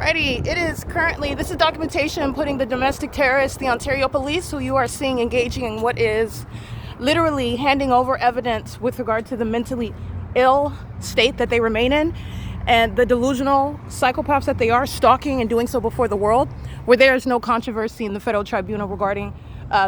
Alrighty, it is currently, this is documentation putting the domestic terrorists, the Ontario police, who you are seeing engaging in what is literally handing over evidence with regard to the mentally ill state that they remain in and the delusional psychopaths that they are, stalking and doing so before the world, where there is no controversy in the federal tribunal regarding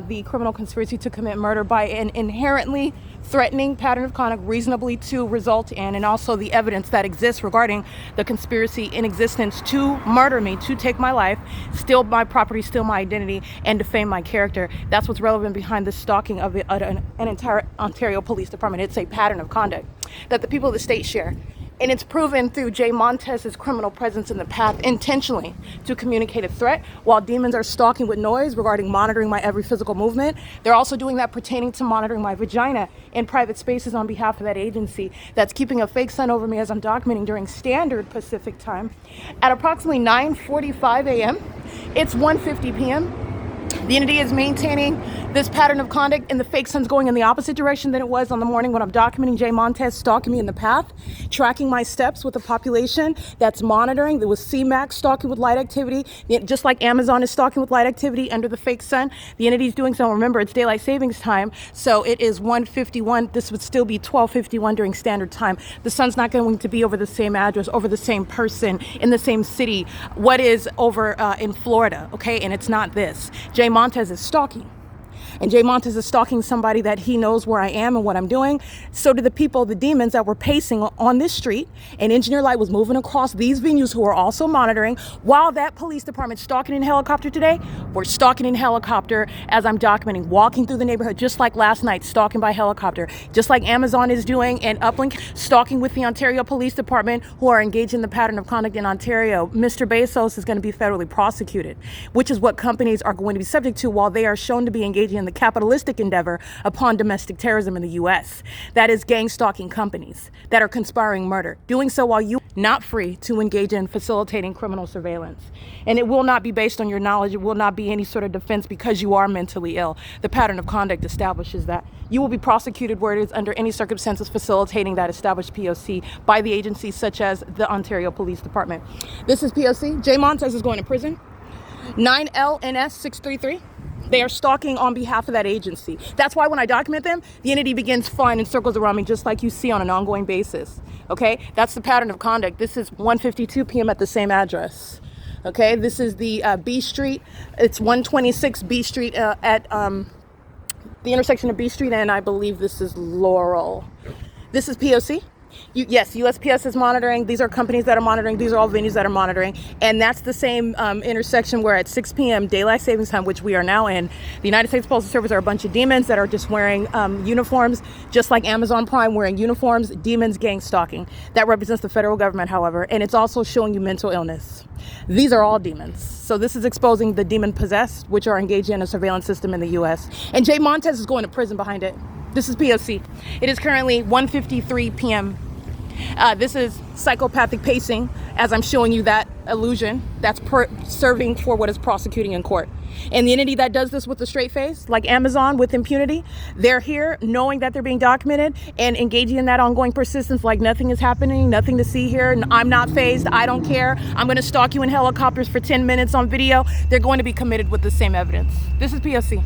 the criminal conspiracy to commit murder by an inherently threatening pattern of conduct reasonably to result in, and also the evidence that exists regarding the conspiracy in existence to murder me, to take my life, steal my property, steal my identity, and defame my character. That's what's relevant behind the stalking of an entire Ontario Police Department. It's a pattern of conduct that the people of the state share. And it's proven through Jay Montez's criminal presence in the path intentionally to communicate a threat, while demons are stalking with noise regarding monitoring my every physical movement. They're also doing that pertaining to monitoring my vagina in private spaces on behalf of that agency that's keeping a fake sun over me as I'm documenting during standard Pacific time. At approximately 9:45 a.m., it's 1:50 p.m., the entity is maintaining this pattern of conduct, and the fake sun's going in the opposite direction than it was on the morning when I'm documenting Jay Montez stalking me in the path, tracking my steps with a population that's monitoring. There was CMAX stalking with light activity, just like Amazon is stalking with light activity under the fake sun. The entity is doing so. Remember, it's daylight savings time, so it is 1:51. This would still be 12:51 during standard time. The sun's not going to be over the same address, over the same person, in the same city. What is over in Florida, okay? And it's not this. Jay Montez is stalking. And Jay Montez is stalking somebody that he knows where I am and what I'm doing. So do the people, the demons that were pacing on this street, and Engineer Light was moving across these venues, who are also monitoring, while that police department stalking in helicopter today, we're stalking in helicopter as I'm documenting, walking through the neighborhood, just like last night, stalking by helicopter, just like Amazon is doing, and Uplink stalking with the Ontario Police Department, who are engaged in the pattern of conduct in Ontario. Mr. Bezos is going to be federally prosecuted, which is what companies are going to be subject to while they are shown to be engaging in the capitalistic endeavor upon domestic terrorism in the U.S. That is gang stalking companies that are conspiring murder, doing so while you not free to engage in facilitating criminal surveillance. And it will not be based on your knowledge. It will not be any sort of defense because you are mentally ill. The pattern of conduct establishes that. You will be prosecuted where it is under any circumstances facilitating that established P.O.C. by the agencies such as the Ontario Police Department. This is P.O.C. Jay Montez is going to prison. 9LNS 633. They are stalking on behalf of that agency. That's why when I document them, the entity begins flying in circles around me, just like you see on an ongoing basis. Okay, that's the pattern of conduct. This is 1:52 p.m. at the same address. Okay, this is the B Street. It's 126 B Street at the intersection of B Street, and I believe this is Laurel. This is POC. Yes, USPS is monitoring. These are companies that are monitoring. These are all venues that are monitoring. And that's the same intersection where at 6 p.m. daylight savings time, which we are now in, the United States Postal Service are a bunch of demons that are just wearing uniforms, just like Amazon Prime wearing uniforms, demons gang stalking. That represents the federal government, however, and it's also showing you mental illness. These are all demons. So this is exposing the demon possessed, which are engaged in a surveillance system in the U.S. And Jay Montez is going to prison behind it. This is POC. It is currently 1:53 p.m. This is psychopathic pacing, as I'm showing you that illusion that's serving for what is prosecuting in court. And the entity that does this with a straight face, like Amazon with impunity, they're here knowing that they're being documented and engaging in that ongoing persistence like nothing is happening, nothing to see here. I'm not fazed. I don't care. I'm going to stalk you in helicopters for 10 minutes on video. They're going to be committed with the same evidence. This is POC.